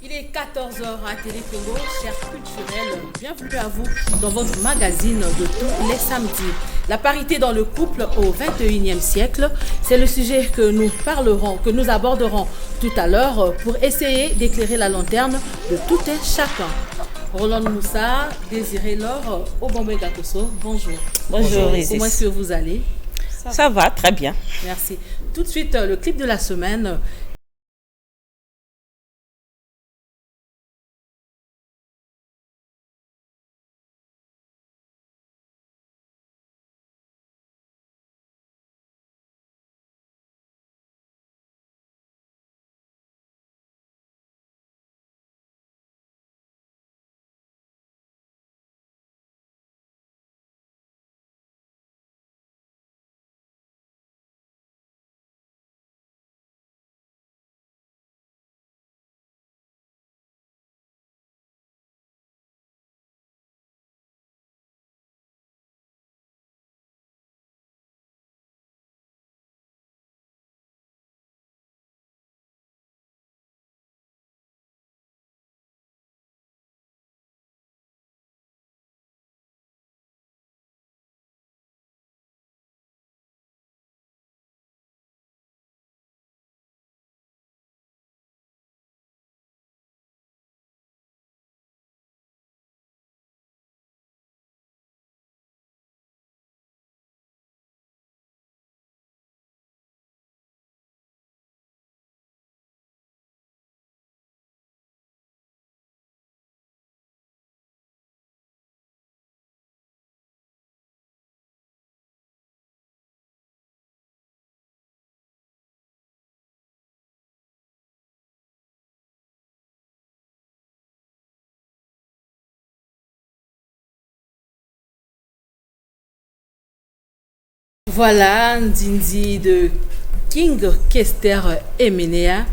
Il est 14 heures à Télé Congo, chers culturels, bienvenue à vous dans votre magazine de tous les samedis. La parité dans le couple au 21e siècle, c'est le sujet que nous aborderons tout à l'heure pour essayer d'éclairer la lanterne de tout et chacun. Roland Moussa, Désiré Laure, Obombe Gakoso, bonjour. Bonjour Isis. Comment est-ce que vous allez? Ça va, très bien. Merci. Tout de suite, le clip de la semaine. Voilà, Ndindi de King Kester Emenea.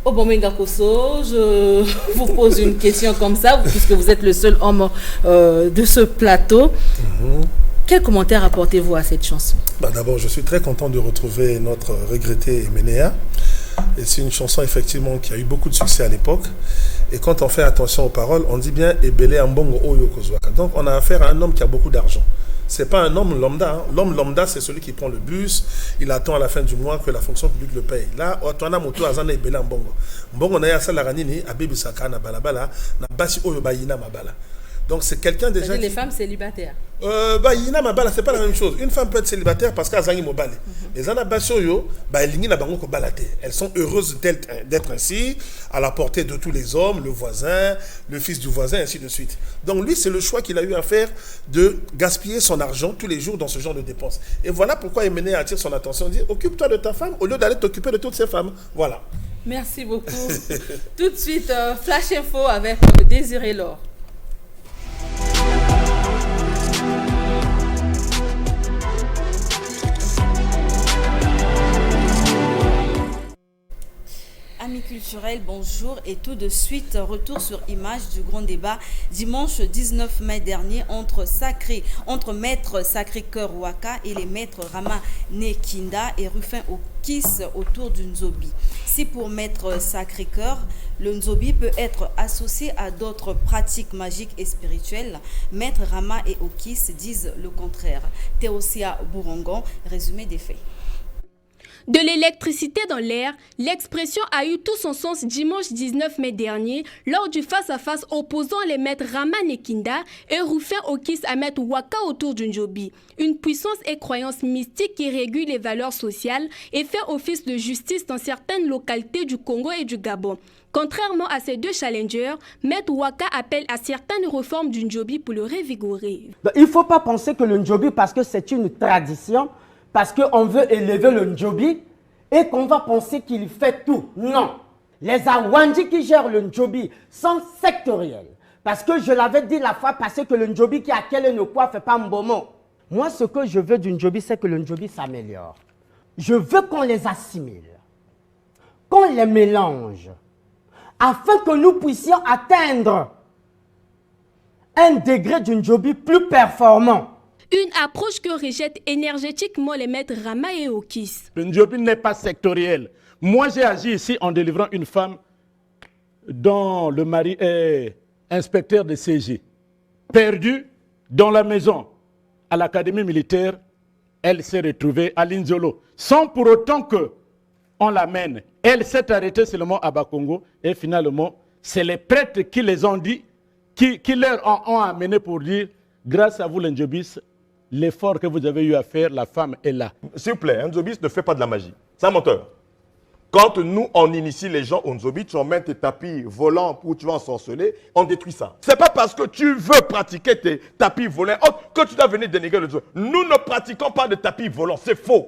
Obomenga Koso, je vous pose une question comme ça, puisque vous êtes le seul homme de ce plateau. Quel commentaire apportez-vous à cette chanson? D'abord, je suis très content de retrouver notre regretté Emenea. Et c'est une chanson effectivement qui a eu beaucoup de succès à l'époque. Et quand on fait attention aux paroles, on dit bien Ebele Ambongo Oyo Kozwaka. Donc on a affaire à un homme qui a beaucoup d'argent. C'est pas un homme lambda. Hein. L'homme lambda, c'est celui qui prend le bus, il attend à la fin du mois que la fonction publique le paye. Là, Otwana Moto Azana Ebele Ambongo. Mbongo na ya salaranini, Abibi Sakana Balabala, na Basi Oyo Bayina Mabala. Donc c'est quelqu'un déjà. C'est-à-dire les femmes célibataires. Yina Mabala, c'est pas la même chose. Une femme peut être célibataire parce qu'elle a Zangi Mobale. Les Zana Basoyo, elles sont heureuses d'être ainsi, à la portée de tous les hommes, le voisin, le fils du voisin, ainsi de suite. Donc lui, c'est le choix qu'il a eu à faire de gaspiller son argent tous les jours dans ce genre de dépenses. Et voilà pourquoi Emenea attire son attention, dit occupe-toi de ta femme au lieu d'aller t'occuper de toutes ces femmes. Voilà. Merci beaucoup. Tout de suite, Flash Info avec Désiré Laure. Amis culturels, bonjour et tout de suite, retour sur image du grand débat dimanche 19 mai dernier entre maître Sacré-Cœur Waka et les maîtres Rama Nekinda et Rufin Okis autour du Nzobi. Si pour maître Sacré-Cœur, le Nzobi peut être associé à d'autres pratiques magiques et spirituelles, maître Rama et Okis disent le contraire. Théosia Bourongon, résumé des faits. De l'électricité dans l'air, l'expression a eu tout son sens dimanche 19 mai dernier lors du face-à-face opposant les maîtres Rama Nekinda et Rufin Okis à maître Waka autour du Njobi. Une puissance et croyance mystique qui régule les valeurs sociales et fait office de justice dans certaines localités du Congo et du Gabon. Contrairement à ces deux challengers, maître Waka appelle à certaines réformes du Njobi pour le revigorer. Il ne faut pas penser que le Njobi, parce que c'est une tradition, parce qu'on veut élever le Njobi et qu'on va penser qu'il fait tout. Non. Les Awandji qui gèrent le Njobi sont sectoriels. Parce que je l'avais dit la fois passée que le Ndjobi qui a quel ne coiffe pas Mbomo. Moi, ce que je veux du Ndjobi, c'est que le Ndjobi s'améliore. Je veux qu'on les assimile, qu'on les mélange, afin que nous puissions atteindre un degré du Ndjobi plus performant. Une approche que rejettent énergétiquement les maîtres Rama et Okis. Le Ndjobi n'est pas sectoriel. Moi, j'ai agi ici en délivrant une femme dont le mari est inspecteur de CG, perdue dans la maison à l'académie militaire. Elle s'est retrouvée à Linzolo, sans pour autant qu'on l'amène. Elle s'est arrêtée seulement à Bakongo et finalement, c'est les prêtres qui les ont dit, qui leur ont amené pour dire, grâce à vous les Ndjobis, l'effort que vous avez eu à faire, la femme est là. S'il vous plaît, un Ndjobis ne fait pas de la magie. C'est un menteur. Quand nous, on initie les gens au Ndjobi, tu emmènes tes tapis volants où tu vas ensorceler, on détruit ça. C'est pas parce que tu veux pratiquer tes tapis volants que tu dois venir dénigrer le Ndjobi. Nous ne pratiquons pas de tapis volants, c'est faux.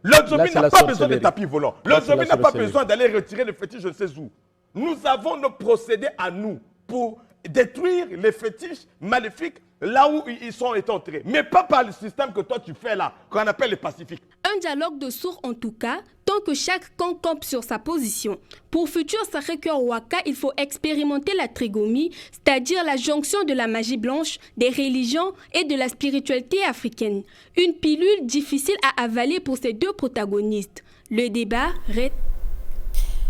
Le Ndjobi n'a pas besoin de tapis volants. Le Ndjobi n'a pas besoin d'aller retirer le fétiche je ne sais où. Nous avons nos procédés à nous pour détruire les fétiches maléfiques là où ils sont entrés. Mais pas par le système que toi tu fais là, qu'on appelle les pacifiques. Un dialogue de sourds en tout cas, tant que chaque camp campe sur sa position. Pour futur Sacré-Cœur Waka, il faut expérimenter la trigomie, c'est-à-dire la jonction de la magie blanche, des religions et de la spiritualité africaine. Une pilule difficile à avaler pour ces deux protagonistes. Le débat reste.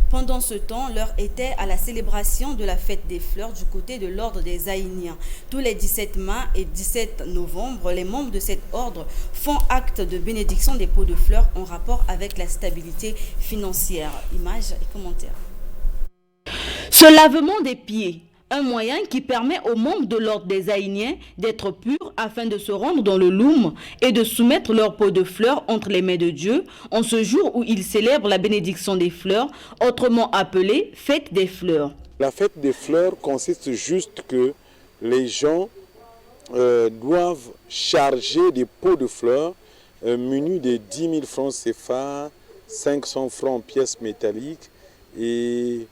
Pendant ce temps, l'heure était à la célébration de la fête des fleurs du côté de l'ordre des Aïniens. Tous les 17 mai et 17 novembre, les membres de cet ordre font acte de bénédiction des pots de fleurs en rapport avec la stabilité financière. Images et commentaires. Ce lavement des pieds, un moyen qui permet aux membres de l'ordre des Aïniens d'être purs afin de se rendre dans le loum et de soumettre leur pot de fleurs entre les mains de Dieu en ce jour où ils célèbrent la bénédiction des fleurs, autrement appelée fête des fleurs. La fête des fleurs consiste juste que les gens doivent charger des pots de fleurs munis de 10 000 francs CFA, 500 francs en pièces métalliques et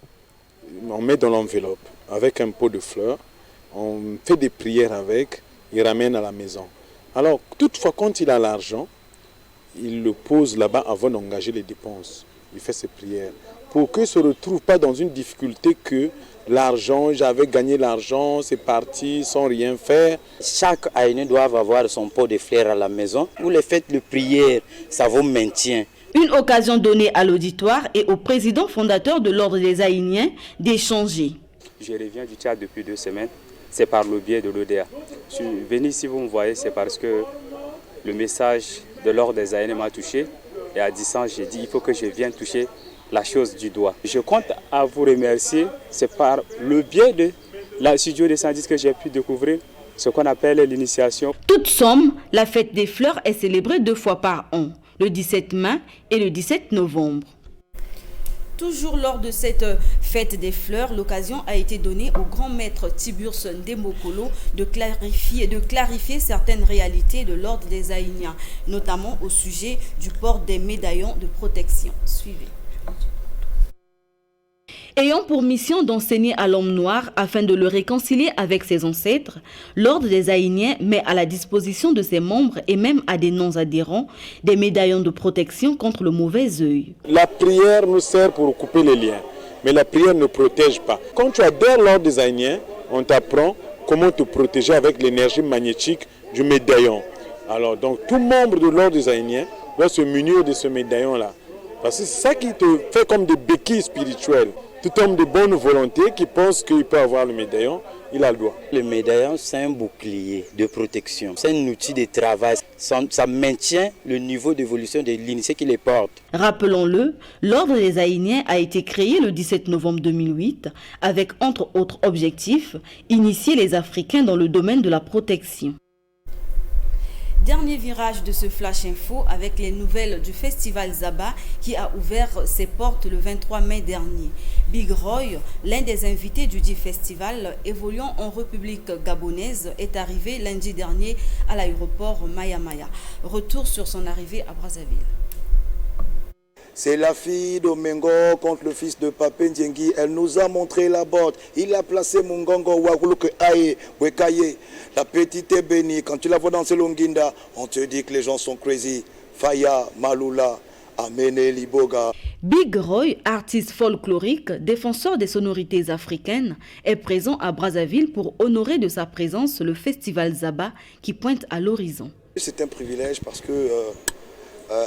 on met dans l'enveloppe avec un pot de fleurs, on fait des prières avec, il ramène à la maison. Alors, toutefois, quand il a l'argent, il le pose là-bas avant d'engager les dépenses. Il fait ses prières. Pour qu'il ne se retrouve pas dans une difficulté que l'argent, j'avais gagné l'argent, c'est parti sans rien faire. Chaque Aïné doit avoir son pot de fleurs à la maison. Vous les faites de prière, ça vous maintient. Une occasion donnée à l'auditoire et au président fondateur de l'ordre des Aïniens d'échanger. Je reviens du Tchad depuis 2 semaines, c'est par le biais de l'ODA. Je suis venu ici, vous me voyez, c'est parce que le message de l'ordre des Aïniens m'a touché. Et à distance, j'ai dit il faut que je vienne toucher la chose du doigt. Je compte à vous remercier, c'est par le biais de la studio des 110 que j'ai pu découvrir ce qu'on appelle l'initiation. Toute somme, la fête des fleurs est célébrée 2 fois par an, le 17 mai et le 17 novembre. Toujours lors de cette fête des fleurs, l'occasion a été donnée au grand maître Tiburce Ndemokolo de clarifier certaines réalités de l'ordre des Aïniens, notamment au sujet du port des médaillons de protection. Suivez. Ayant pour mission d'enseigner à l'homme noir afin de le réconcilier avec ses ancêtres, l'ordre des Aïniens met à la disposition de ses membres et même à des non-adhérents des médaillons de protection contre le mauvais œil. La prière nous sert pour couper les liens, mais la prière ne protège pas. Quand tu adhères l'ordre des Aïniens, on t'apprend comment te protéger avec l'énergie magnétique du médaillon. Alors donc tout membre de l'ordre des Aïniens doit se munir de ce médaillon-là. Parce que c'est ça qui te fait comme des béquilles spirituelles. Tout homme de bonne volonté qui pense qu'il peut avoir le médaillon, il a le droit. Le médaillon, c'est un bouclier de protection. C'est un outil de travail. Ça maintient le niveau d'évolution de l'initié qui les porte. Rappelons-le, l'ordre des Aïniens a été créé le 17 novembre 2008 avec, entre autres objectifs, initier les Africains dans le domaine de la protection. Dernier virage de ce Flash Info avec les nouvelles du Festival Zaba qui a ouvert ses portes le 23 mai dernier. Big Roy, l'un des invités du dit festival évoluant en République gabonaise, est arrivé lundi dernier à l'aéroport Maya Maya. Retour sur son arrivée à Brazzaville. C'est la fille d'Omengo contre le fils de Papé Ndiengi. Elle nous a montré la botte. Il a placé Mungongo Waguluke Aye, Wekaye. La petite est bénie. Quand tu la vois danser Longinda, on te dit que les gens sont crazy. Faya, Malula, Amene Liboga. Big Roy, artiste folklorique, défenseur des sonorités africaines, est présent à Brazzaville pour honorer de sa présence le festival Zaba qui pointe à l'horizon. C'est un privilège parce que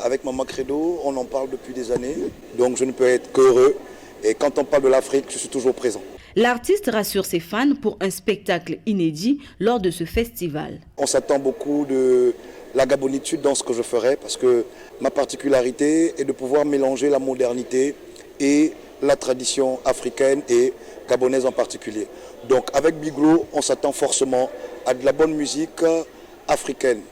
avec Maman Credo, on en parle depuis des années, donc je ne peux être qu'heureux. Et quand on parle de l'Afrique, je suis toujours présent. L'artiste rassure ses fans pour un spectacle inédit lors de ce festival. On s'attend beaucoup de la gabonitude dans ce que je ferai parce que ma particularité est de pouvoir mélanger la modernité et la tradition africaine et gabonaise en particulier. Donc avec Biglo, on s'attend forcément à de la bonne musique africaine.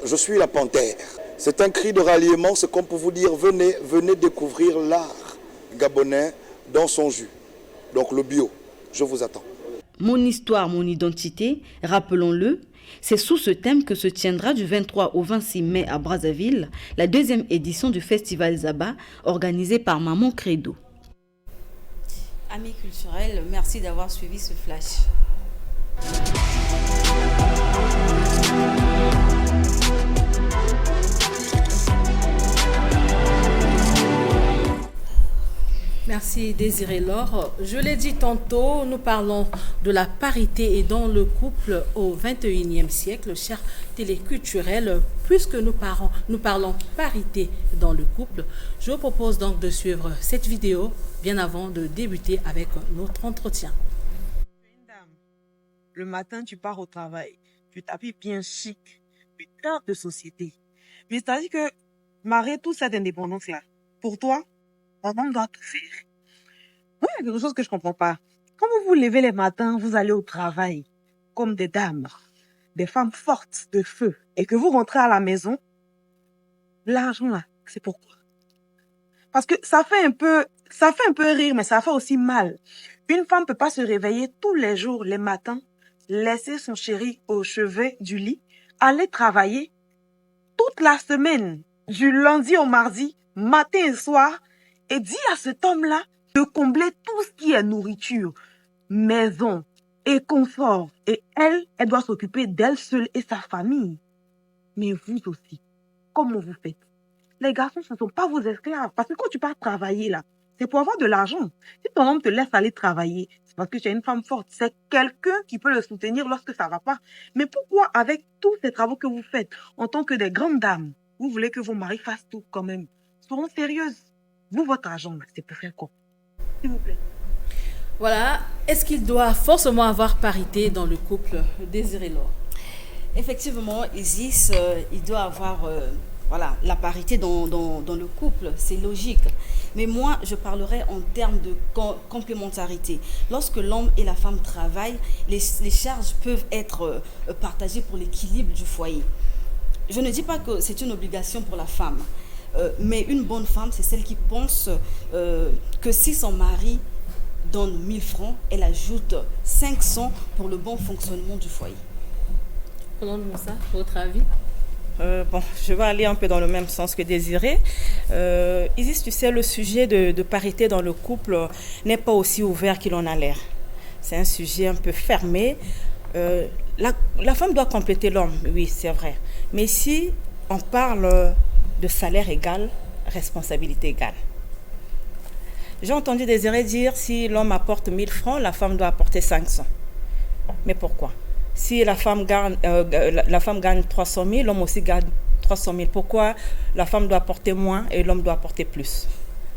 Je suis la panthère. C'est un cri de ralliement, c'est comme pour vous dire venez découvrir l'art gabonais dans son jus. Donc le bio, je vous attends. Mon histoire, mon identité, rappelons-le, c'est sous ce thème que se tiendra du 23 au 26 mai à Brazzaville la 2e édition du Festival Zaba organisé par Maman Credo. Amis culturels, merci d'avoir suivi ce flash. Merci Désiré Laure. Je l'ai dit tantôt, nous parlons de la parité et dans le couple au 21e siècle, chers téléculturels. Puisque nous parlons parité dans le couple, je vous propose donc de suivre cette vidéo bien avant de débuter avec notre entretien. Le matin, tu pars au travail, tu t'habilles bien chic, tu es de société. Mais c'est-à-dire que, Marie, toute cette indépendance-là, pour toi, un homme doit tout faire. Oui, il y a quelque chose que je comprends pas. Quand vous vous levez les matins, vous allez au travail, comme des dames, des femmes fortes de feu, et que vous rentrez à la maison, l'argent là, c'est pourquoi? Parce que ça fait un peu rire, mais ça fait aussi mal. Une femme peut pas se réveiller tous les jours, les matins, laisser son chéri au chevet du lit, aller travailler toute la semaine, du lundi au mardi, matin et soir, et dire à cet homme-là de combler tout ce qui est nourriture, maison et confort. Et elle doit s'occuper d'elle seule et sa famille. Mais vous aussi, comment vous faites? Les garçons, ce ne sont pas vos esclaves. Parce que quand tu pars travailler là, c'est pour avoir de l'argent. Si ton homme te laisse aller travailler, c'est parce que tu es une femme forte. C'est quelqu'un qui peut le soutenir lorsque ça ne va pas. Mais pourquoi, avec tous ces travaux que vous faites, en tant que des grandes dames, vous voulez que vos maris fassent tout quand même? Soyons sérieuses. Vous, votre argent, c'est pour faire quoi? S'il vous plaît. Voilà. Est-ce qu'il doit forcément avoir parité dans le couple, Désiré Laure? Effectivement, Isis, il doit avoir la parité dans le couple, c'est logique. Mais moi, je parlerai en termes de complémentarité. Lorsque l'homme et la femme travaillent, les charges peuvent être partagées pour l'équilibre du foyer. Je ne dis pas que c'est une obligation pour la femme, mais une bonne femme, c'est celle qui pense que si son mari donne 1000 francs, elle ajoute 500 pour le bon fonctionnement du foyer. Prenons-nous ça, votre avis? Je vais aller un peu dans le même sens que Désiré. Isis, tu sais, le sujet de parité dans le couple n'est pas aussi ouvert qu'il en a l'air. C'est un sujet un peu fermé. La femme doit compléter l'homme, oui, c'est vrai. Mais si on parle de salaire égal, responsabilité égale. J'ai entendu Désiré dire si l'homme apporte 1000 francs, la femme doit apporter 500. Mais pourquoi? Si la femme gagne 300 000, l'homme aussi gagne 300 000. Pourquoi la femme doit apporter moins et l'homme doit apporter plus?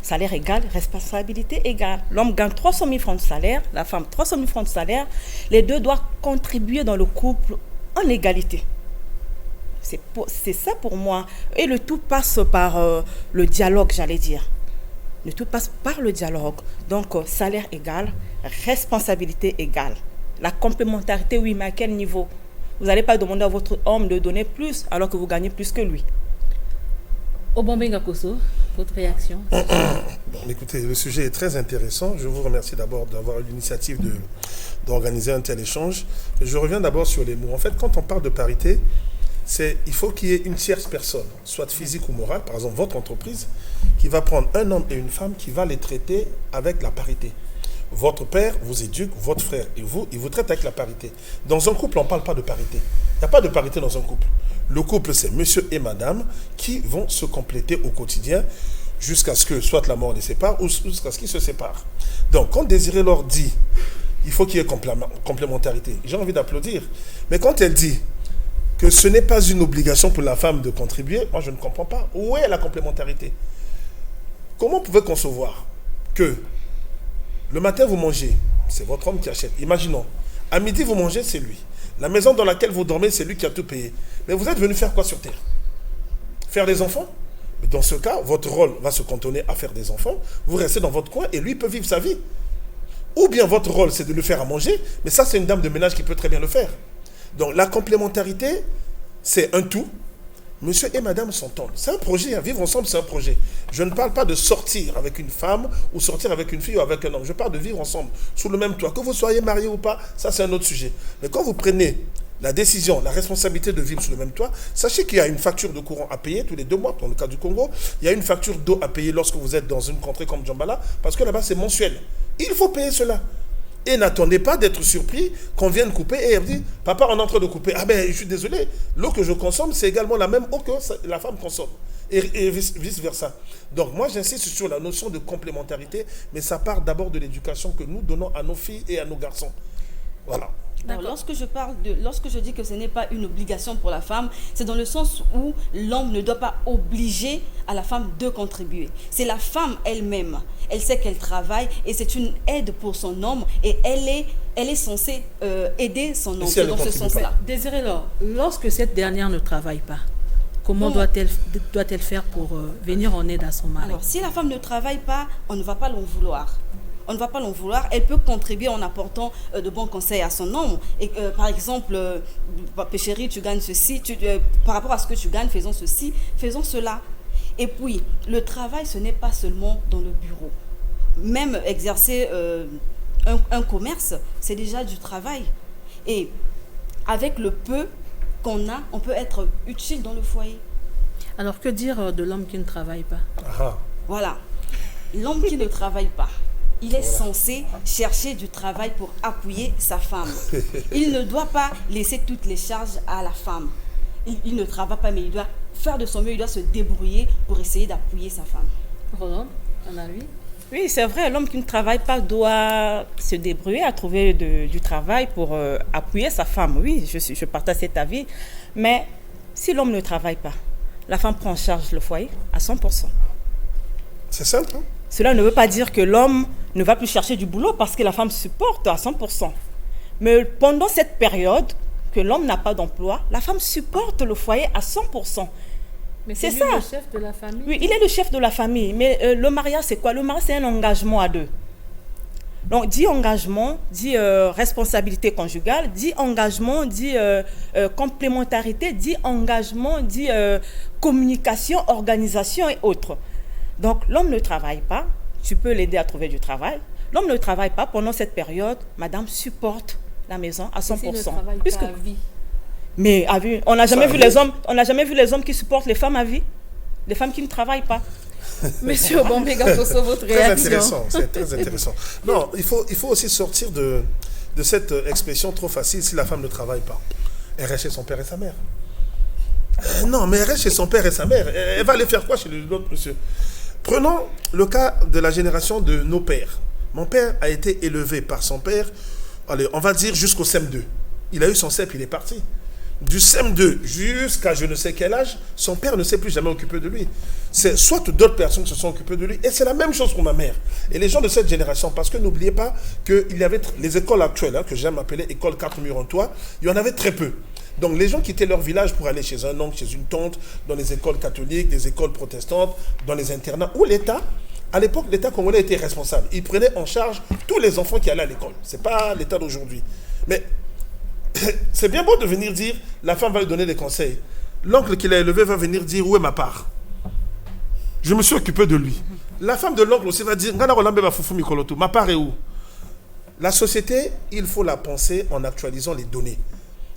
Salaire égal, responsabilité égale. L'homme gagne 300 000 francs de salaire, la femme 300 000 francs de salaire. Les deux doivent contribuer dans le couple en égalité. C'est ça pour moi. Et le tout passe par le dialogue, j'allais dire. Le tout passe par le dialogue. Donc, salaire égal, responsabilité égale. La complémentarité, oui, mais à quel niveau? Vous n'allez pas demander à votre homme de donner plus alors que vous gagnez plus que lui. Obambenga Kosso, votre réaction? Écoutez, le sujet est très intéressant. Je vous remercie d'abord d'avoir eu l'initiative d'organiser un tel échange. Je reviens d'abord sur les mots. En fait, quand on parle de parité, il faut qu'il y ait une tierce personne, soit physique ou morale, par exemple votre entreprise, qui va prendre un homme et une femme qui va les traiter avec la parité. Votre père vous éduque, votre frère et vous, il vous traite avec la parité. Dans un couple, on ne parle pas de parité. Il n'y a pas de parité dans un couple. Le couple, c'est monsieur et madame qui vont se compléter au quotidien jusqu'à ce que soit la mort les sépare ou jusqu'à ce qu'ils se séparent. Donc, quand Désiré leur dit, il faut qu'il y ait complémentarité, j'ai envie d'applaudir. Mais quand elle dit que ce n'est pas une obligation pour la femme de contribuer, moi je ne comprends pas. Où est la complémentarité? Comment vous pouvez concevoir que le matin vous mangez, c'est votre homme qui achète. Imaginons, à midi vous mangez, c'est lui. La maison dans laquelle vous dormez, c'est lui qui a tout payé. Mais vous êtes venu faire quoi sur terre? Faire des enfants? Dans ce cas, votre rôle va se cantonner à faire des enfants. Vous restez dans votre coin et lui peut vivre sa vie. Ou bien votre rôle, c'est de le faire à manger, mais ça, c'est une dame de ménage qui peut très bien le faire. Donc, la complémentarité, c'est un tout. Monsieur et madame s'entendent. C'est un projet, hein. Vivre ensemble, c'est un projet. Je ne parle pas de sortir avec une femme ou sortir avec une fille ou avec un homme. Je parle de vivre ensemble, sous le même toit. Que vous soyez marié ou pas, ça, c'est un autre sujet. Mais quand vous prenez la décision, la responsabilité de vivre sous le même toit, sachez qu'il y a une facture de courant à payer tous les 2 mois, dans le cas du Congo. Il y a une facture d'eau à payer lorsque vous êtes dans une contrée comme Djambala, parce que là-bas, c'est mensuel. Il faut payer cela. Et n'attendez pas d'être surpris qu'on vienne couper et elle dit, papa, on est en train de couper. Ah ben, je suis désolé, l'eau que je consomme, c'est également la même eau que la femme consomme. Et vice-versa. Donc moi, j'insiste sur la notion de complémentarité, mais ça part d'abord de l'éducation que nous donnons à nos filles et à nos garçons. Voilà. Alors, lorsque je dis que ce n'est pas une obligation pour la femme, c'est dans le sens où l'homme ne doit pas obliger à la femme de contribuer. C'est la femme elle-même. Elle sait qu'elle travaille et c'est une aide pour son homme et elle est censée aider son homme. C'est dans ce sens-là. Désiré, lorsque cette dernière ne travaille pas, comment doit-elle faire pour venir en aide à son mari? Alors, si la femme ne travaille pas, on ne va pas l'en vouloir. On ne va pas l'en vouloir. Elle peut contribuer en apportant de bons conseils à son homme. Et, par exemple, chérie, tu gagnes ceci. Par rapport à ce que tu gagnes, faisons ceci, faisons cela. Et puis, le travail, ce n'est pas seulement dans le bureau. Même exercer un commerce, c'est déjà du travail. Et avec le peu qu'on a, on peut être utile dans le foyer. Alors, que dire de l'homme qui ne travaille pas? Voilà. L'homme qui ne travaille pas, il est censé chercher du travail pour appuyer sa femme. Il ne doit pas laisser toutes les charges à la femme. Il ne travaille pas, mais il doit faire de son mieux, il doit se débrouiller pour essayer d'appuyer sa femme. Roland, on a lui? Oui, c'est vrai, l'homme qui ne travaille pas doit se débrouiller à trouver du travail pour appuyer sa femme. Oui, je partage cet avis. Mais si l'homme ne travaille pas, la femme prend en charge le foyer à 100%. C'est simple, hein? Cela ne veut pas dire que l'homme ne va plus chercher du boulot parce que la femme supporte à 100%. Mais pendant cette période que l'homme n'a pas d'emploi, la femme supporte le foyer à 100%. Mais c'est ça. Le chef de la famille. Oui, il est le chef de la famille. Mais le mariage, c'est quoi? Le mariage, c'est un engagement à deux. Donc, dit engagement, dit responsabilité conjugale, dit engagement, dit complémentarité, dit engagement, dit communication, organisation et autres. Donc, l'homme ne travaille pas, tu peux l'aider à trouver du travail. L'homme ne travaille pas pendant cette période, madame supporte la maison à 100%. Il ne travaille pas à vie. Mais à vie, on n'a jamais vu les hommes qui supportent les femmes à vie, les femmes qui ne travaillent pas. Monsieur Bombega, votre réaction. C'est très intéressant. Non, il faut aussi sortir de cette expression trop facile, si la femme ne travaille pas. Elle reste chez son père et sa mère. Non, mais elle reste chez son père et sa mère. Elle va aller faire quoi chez l'autre monsieur? Prenons le cas de la génération de nos pères. Mon père a été élevé par son père, allez, on va dire jusqu'au CM2. Il a eu son CEP, il est parti. Du CM2 jusqu'à je ne sais quel âge, son père ne s'est plus jamais occupé de lui. C'est soit d'autres personnes se sont occupées de lui, et c'est la même chose pour ma mère. Et les gens de cette génération, parce que n'oubliez pas qu'il y avait les écoles actuelles, que j'aime appeler écoles 4 murs en toit, il y en avait très peu. Donc les gens quittaient leur village pour aller chez un oncle, chez une tante, dans les écoles catholiques, les écoles protestantes, dans les internats, où l'État, à l'époque, l'État congolais était responsable. Il prenait en charge tous les enfants qui allaient à l'école. Ce n'est pas l'État d'aujourd'hui. Mais c'est bien beau de venir dire, la femme va lui donner des conseils. L'oncle qui l'a élevé va venir dire, où est ma part? Je me suis occupé de lui. La femme de l'oncle aussi va dire, ma part est où? La société, il faut la penser en actualisant les données.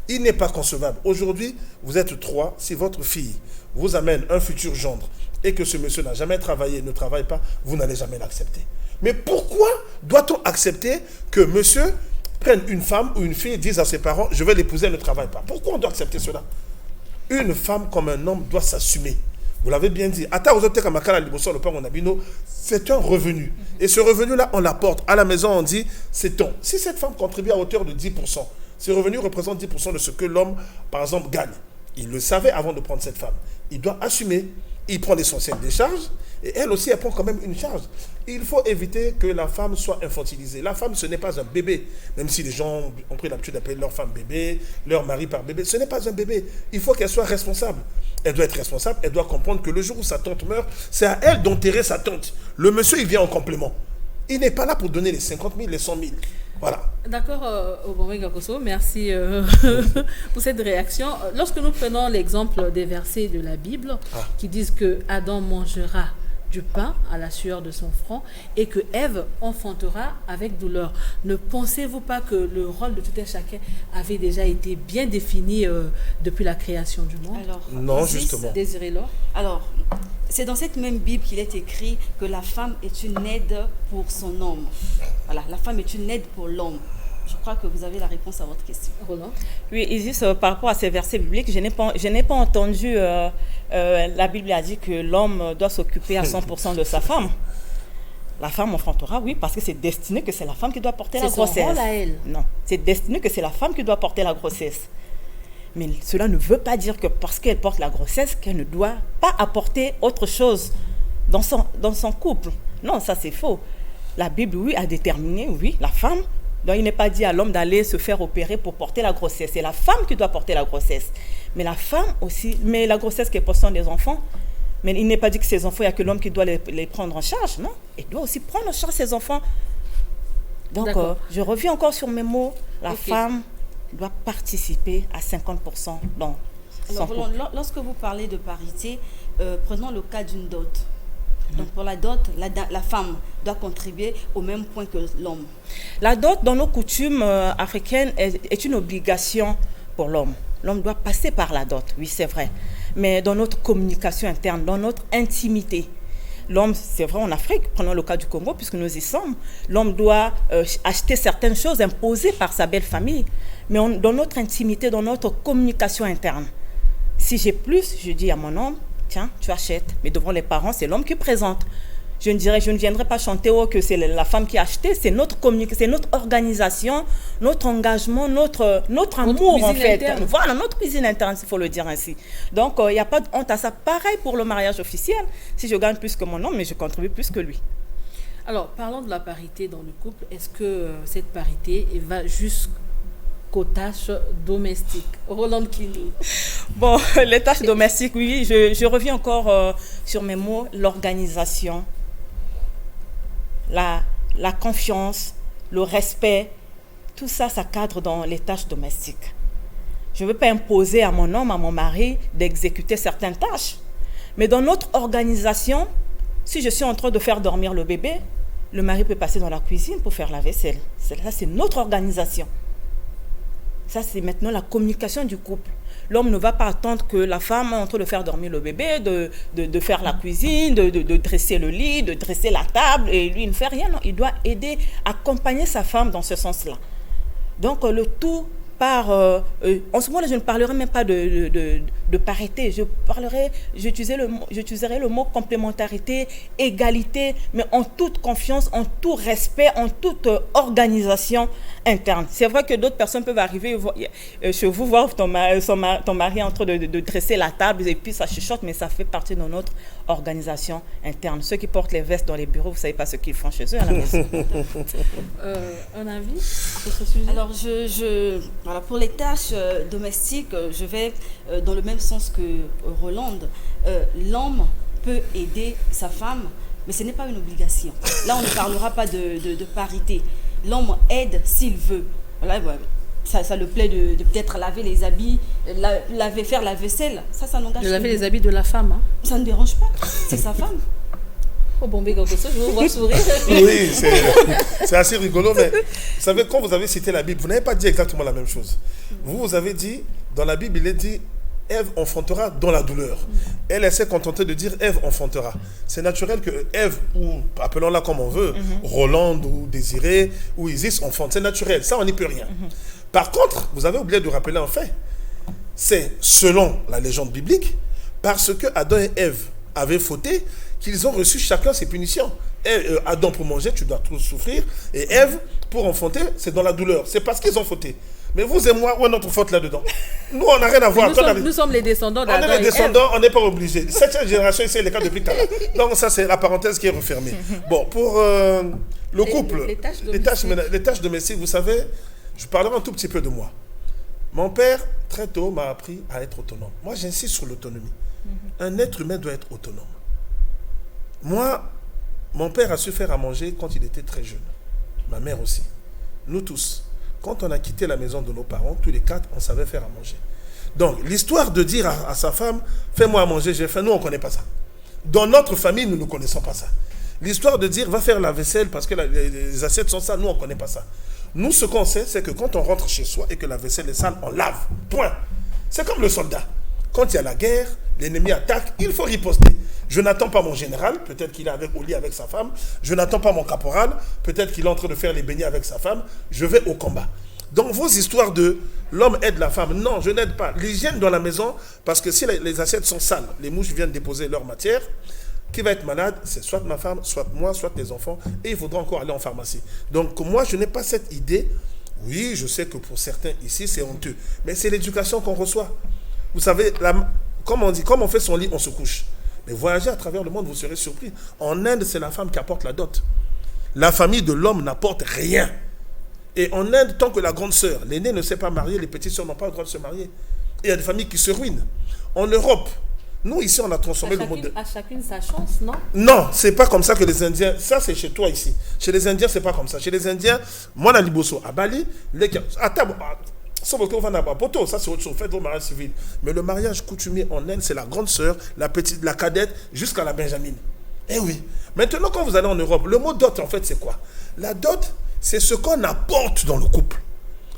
Il n'est pas concevable. Aujourd'hui, vous êtes 3. Si votre fille vous amène un futur gendre et que ce monsieur n'a jamais travaillé, ne travaille pas, vous n'allez jamais l'accepter. Mais pourquoi doit-on accepter que monsieur prenne une femme ou une fille et dise à ses parents, je vais l'épouser, elle ne travaille pas? Pourquoi on doit accepter cela? Une femme comme un homme doit s'assumer. Vous l'avez bien dit. C'est un revenu. Et ce revenu-là, on l'apporte. À la maison, on dit, c'est ton. Si cette femme contribue à hauteur de 10%, ce revenu représente 10% de ce que l'homme, par exemple, gagne. Il le savait avant de prendre cette femme. Il doit assumer. Il prend l'essentiel des charges. Et elle aussi, elle prend quand même une charge. Il faut éviter que la femme soit infantilisée. La femme, ce n'est pas un bébé. Même si les gens ont pris l'habitude d'appeler leur femme bébé, leur mari par bébé, ce n'est pas un bébé. Il faut qu'elle soit responsable. Elle doit être responsable. Elle doit comprendre que le jour où sa tante meurt, c'est à elle d'enterrer sa tante. Le monsieur, il vient en complément. Il n'est pas là pour donner les 50 000, les 100 000. Voilà. D'accord, Obama Gakoso, merci pour cette réaction. Lorsque nous prenons l'exemple des versets de la Bible qui disent que Adam mangera du pain à la sueur de son front et que Ève enfantera avec douleur, ne pensez-vous pas que le rôle de tout un chacun avait déjà été bien défini depuis la création du monde? Alors, non, justement. Désirez-Laure. Alors, c'est dans cette même Bible qu'il est écrit que la femme est une aide pour son homme. Voilà, la femme est une aide pour l'homme. Je crois que vous avez la réponse à votre question. Roland? Oui, Isis, par rapport à ces versets bibliques, je n'ai pas entendu, la Bible a dit que l'homme doit s'occuper à 100% de sa femme. La femme enfantera, oui, parce que c'est destiné que c'est la femme qui doit porter la grossesse. C'est son rôle à elle. Non, c'est destiné que c'est la femme qui doit porter la grossesse. Mais cela ne veut pas dire que parce qu'elle porte la grossesse, qu'elle ne doit pas apporter autre chose dans son couple. Non, ça c'est faux. La Bible, oui, a déterminé, oui, la femme. Donc il n'est pas dit à l'homme d'aller se faire opérer pour porter la grossesse. C'est la femme qui doit porter la grossesse. Mais la femme aussi, mais la grossesse qui est portée des enfants, mais il n'est pas dit que ces enfants, il n'y a que l'homme qui doit les prendre en charge, non? Il doit aussi prendre en charge ses enfants. Donc je reviens encore sur mes mots. La femme doit participer à 50% dans son couple. Lorsque vous parlez de parité, prenons le cas d'une dot. Donc pour la dot, la femme doit contribuer au même point que l'homme. La dot, dans nos coutumes africaines, est une obligation pour l'homme. L'homme doit passer par la dot, oui c'est vrai. Mais dans notre communication interne, dans notre intimité, l'homme, c'est vrai en Afrique, prenons le cas du Congo puisque nous y sommes, l'homme doit acheter certaines choses imposées par sa belle famille. Mais dans notre intimité, dans notre communication interne, si j'ai plus, je dis à mon homme, tiens, tu achètes. Mais devant les parents, c'est l'homme qui présente. Je ne viendrai pas chanter que c'est la femme qui a acheté. C'est notre communication, c'est notre organisation, notre engagement, notre amour en fait. Interne. Voilà, notre cuisine interne, il faut le dire ainsi. Donc, il n'y a pas de honte à ça. Pareil pour le mariage officiel. Si je gagne plus que mon homme, mais je contribue plus que lui. Alors, parlons de la parité dans le couple. Est-ce que cette parité va jusqu'aux tâches domestiques? Roland Kini. Bon, les tâches domestiques, oui, je reviens encore sur mes mots. L'organisation, la confiance, le respect, tout ça, ça cadre dans les tâches domestiques. Je ne veux pas imposer à mon homme, à mon mari, d'exécuter certaines tâches. Mais dans notre organisation, si je suis en train de faire dormir le bébé, le mari peut passer dans la cuisine pour faire la vaisselle. Ça, c'est notre organisation. Ça, c'est maintenant la communication du couple. L'homme ne va pas attendre que la femme est en train de faire dormir le bébé, de faire la cuisine, de dresser le lit, de dresser la table, et lui, il ne fait rien. Non, il doit aider, accompagner sa femme dans ce sens-là. Donc, le tout par... en ce moment-là, je ne parlerai même pas de parité. J'utiliserai le mot complémentarité, égalité, mais en toute confiance, en tout respect, en toute organisation interne. C'est vrai que d'autres personnes peuvent arriver chez vous, voir ton mari en train de dresser la table, et puis ça chuchote, mais ça fait partie de notre organisation interne. Ceux qui portent les vestes dans les bureaux, vous ne savez pas ce qu'ils font chez eux à la maison. Un avis sur ce sujet? Alors, voilà, pour les tâches domestiques, je vais dans le même sens que Roland. L'homme peut aider sa femme, mais ce n'est pas une obligation. Là, on ne parlera pas de parité. L'homme aide s'il veut. Voilà, ça le plaît de peut-être laver les habits, faire la vaisselle. Ça n'engage pas. De laver les habits de la femme. Hein. Ça ne dérange pas. C'est sa femme. Oh bon, je vous vois sourire. Oui, c'est assez rigolo, mais vous savez, quand vous avez cité la Bible, vous n'avez pas dit exactement la même chose. Vous avez dit, dans la Bible, il est dit, Ève enfantera dans la douleur. Elle s'est contentée de dire Ève enfantera. C'est naturel que Ève, ou appelons-la comme on veut, Rolande ou Désiré ou Isis enfante. C'est naturel, ça on n'y peut rien. Par contre, vous avez oublié de rappeler un fait. C'est selon la légende biblique, parce que Adam et Ève avaient fauté, qu'ils ont reçu chacun ses punitions. Adam pour manger, tu dois tout souffrir, et Ève pour enfanter, c'est dans la douleur. C'est parce qu'ils ont fauté. Mais vous et moi, où est notre faute là-dedans? Nous, on n'a rien à voir. Nous sommes les descendants d'Adam. On est les descendants, on n'est pas obligés. 7e génération, ici, les cas depuis tout à l'heure. Donc ça, c'est la parenthèse qui est refermée. Bon, pour le couple, les tâches domestiques, vous savez, je parlerai un tout petit peu de moi. Mon père, très tôt, m'a appris à être autonome. Moi, j'insiste sur l'autonomie. Un être humain doit être autonome. Moi, mon père a su faire à manger quand il était très jeune. Ma mère aussi. Nous tous. Quand on a quitté la maison de nos parents, tous les 4, on savait faire à manger. Donc, l'histoire de dire à sa femme, fais-moi à manger, j'ai faim, nous, on ne connaît pas ça. Dans notre famille, nous ne connaissons pas ça. L'histoire de dire, va faire la vaisselle parce que les assiettes sont sales, nous, on ne connaît pas ça. Nous, ce qu'on sait, c'est que quand on rentre chez soi et que la vaisselle est sale, on lave. Point. C'est comme le soldat. Quand il y a la guerre, l'ennemi attaque, il faut riposter. Je n'attends pas mon général, peut-être qu'il est au lit avec sa femme. Je n'attends pas mon caporal, peut-être qu'il est en train de faire les beignets avec sa femme. Je vais au combat. Donc vos histoires de l'homme aide la femme, non, je n'aide pas. L'hygiène dans la maison, parce que si les assiettes sont sales, les mouches viennent déposer leur matière, qui va être malade, c'est soit ma femme, soit moi, soit les enfants, et il faudra encore aller en pharmacie. Donc moi, je n'ai pas cette idée. Oui, je sais que pour certains ici, c'est honteux, mais c'est l'éducation qu'on reçoit. Vous savez, comme on dit, comme on fait son lit, on se couche. Mais voyagez à travers le monde, vous serez surpris. En Inde, c'est la femme qui apporte la dot. La famille de l'homme n'apporte rien. Et en Inde, tant que la grande sœur, l'aînée ne s'est pas mariée, les petites sœurs n'ont pas le droit de se marier. Et il y a des familles qui se ruinent. En Europe, nous ici, on a transformé le monde. À chacune sa chance, non? Non, c'est pas comme ça que les Indiens. Ça, c'est chez toi ici. Chez les Indiens, c'est pas comme ça. Chez les Indiens, moi, à Liboso, à Bali, ça c'est autre chose, faites vos mariages civils. Mais le mariage coutumier en Inde, c'est la grande sœur, la petite, la cadette, jusqu'à la benjamine. Eh oui. Maintenant, quand vous allez en Europe, le mot dot, en fait, c'est quoi? La dot, c'est ce qu'on apporte dans le couple.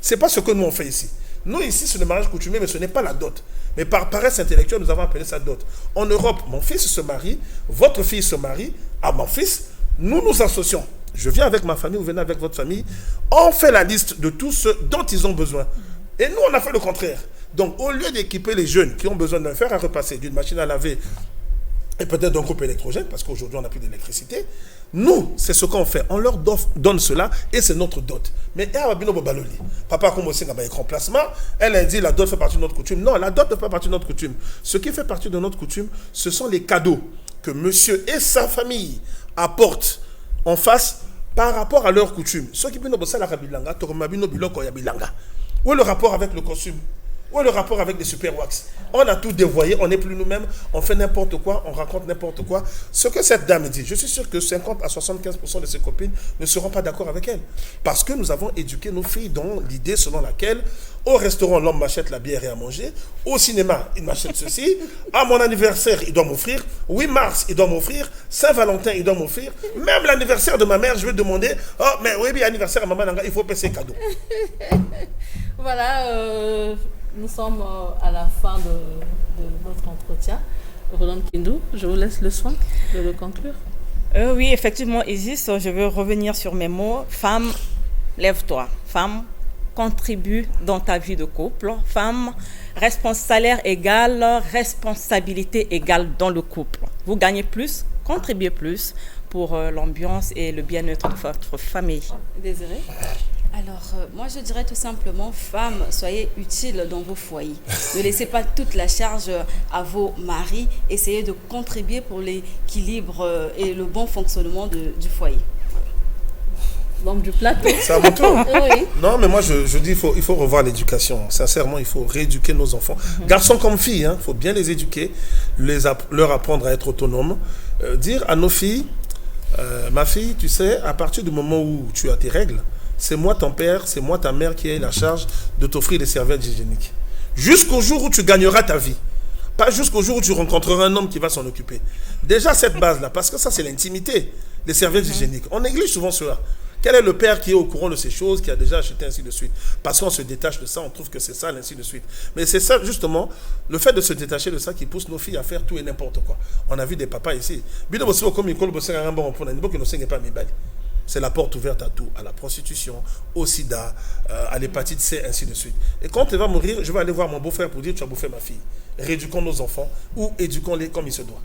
C'est pas ce que nous on fait ici. Nous ici, c'est le mariage coutumier, mais ce n'est pas la dot. Mais par paresse intellectuelle, nous avons appelé ça dot. En Europe, mon fils se marie, votre fille se marie à mon fils, nous nous associons. Je viens avec ma famille, vous venez avec votre famille, on fait la liste de tout ce dont ils ont besoin. Et nous, on a fait le contraire. Donc, au lieu d'équiper les jeunes qui ont besoin d'un fer à repasser, d'une machine à laver, et peut-être d'un groupe électrogène, parce qu'aujourd'hui, on n'a plus d'électricité, nous, c'est ce qu'on fait. On leur donne cela, et c'est notre dot. Mais, papa, comme aussi, il y a un placement, elle a dit, la dot fait partie de notre coutume. Non, la dot ne fait pas partie de notre coutume. Ce qui fait partie de notre coutume, ce sont les cadeaux que monsieur et sa famille apportent en face par rapport à leur coutume. Ceux qui peuvent ça la kabilanga, toromabino biloko ya bilanga. Où est le rapport avec le costume? Où est le rapport avec les super wax? On a tout dévoyé, on n'est plus nous-mêmes, on fait n'importe quoi, on raconte n'importe quoi. Ce que cette dame dit, je suis sûr que 50 à 75% de ses copines ne seront pas d'accord avec elle. Parce que nous avons éduqué nos filles dans l'idée selon laquelle au restaurant, l'homme m'achète la bière et à manger. Au cinéma, il m'achète ceci. À mon anniversaire, il doit m'offrir. 8 mars, il doit m'offrir. Saint-Valentin, il doit m'offrir. Même l'anniversaire de ma mère, je vais demander, oh, mais oui, bien anniversaire à maman, il faut payer cadeau. Voilà, nous sommes à la fin de notre entretien. Roland Kindou, je vous laisse le soin de le conclure. Oui, effectivement, Isis, je veux revenir sur mes mots. Femme, lève-toi. Femme, contribue dans ta vie de couple. Femme, salaire égal, responsabilité égale dans le couple. Vous gagnez plus, contribuez plus pour l'ambiance et le bien-être de votre famille. Désiré? Alors, moi je dirais tout simplement, femmes, soyez utiles dans vos foyers. Ne laissez pas toute la charge à vos maris. Essayez de contribuer pour l'équilibre et le bon fonctionnement du foyer. L'homme du plateau. C'est à mon tour. Oui. Non, mais moi je dis il faut revoir l'éducation. Sincèrement, il faut rééduquer nos enfants. Garçons comme filles, il faut bien les éduquer, leur apprendre à être autonomes. Dire à nos filles, ma fille, tu sais, à partir du moment où tu as tes règles, c'est moi ton père, c'est moi ta mère qui a la charge de t'offrir des serviettes hygiéniques. Jusqu'au jour où tu gagneras ta vie. Pas jusqu'au jour où tu rencontreras un homme qui va s'en occuper. Déjà cette base-là, parce que ça c'est l'intimité, les serviettes hygiéniques. On néglige souvent cela. Quel est le père qui est au courant de ces choses, qui a déjà acheté, ainsi de suite? Parce qu'on se détache de ça, on trouve que c'est ça, ainsi de suite. Mais c'est ça, justement, le fait de se détacher de ça qui pousse nos filles à faire tout et n'importe quoi. On a vu des papas ici. C'est la porte ouverte à tout, à la prostitution, au sida, à l'hépatite C, ainsi de suite. Et quand elle va mourir, je vais aller voir mon beau-frère pour dire tu as bouffé ma fille. Rééduquons nos enfants ou éduquons-les comme il se doit.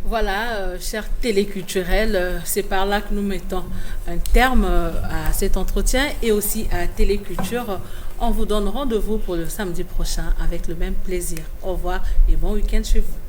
Voilà, chers téléculturels, c'est par là que nous mettons un terme à cet entretien et aussi à Téléculture. On vous donne rendez-vous pour le samedi prochain avec le même plaisir. Au revoir et bon week-end chez vous.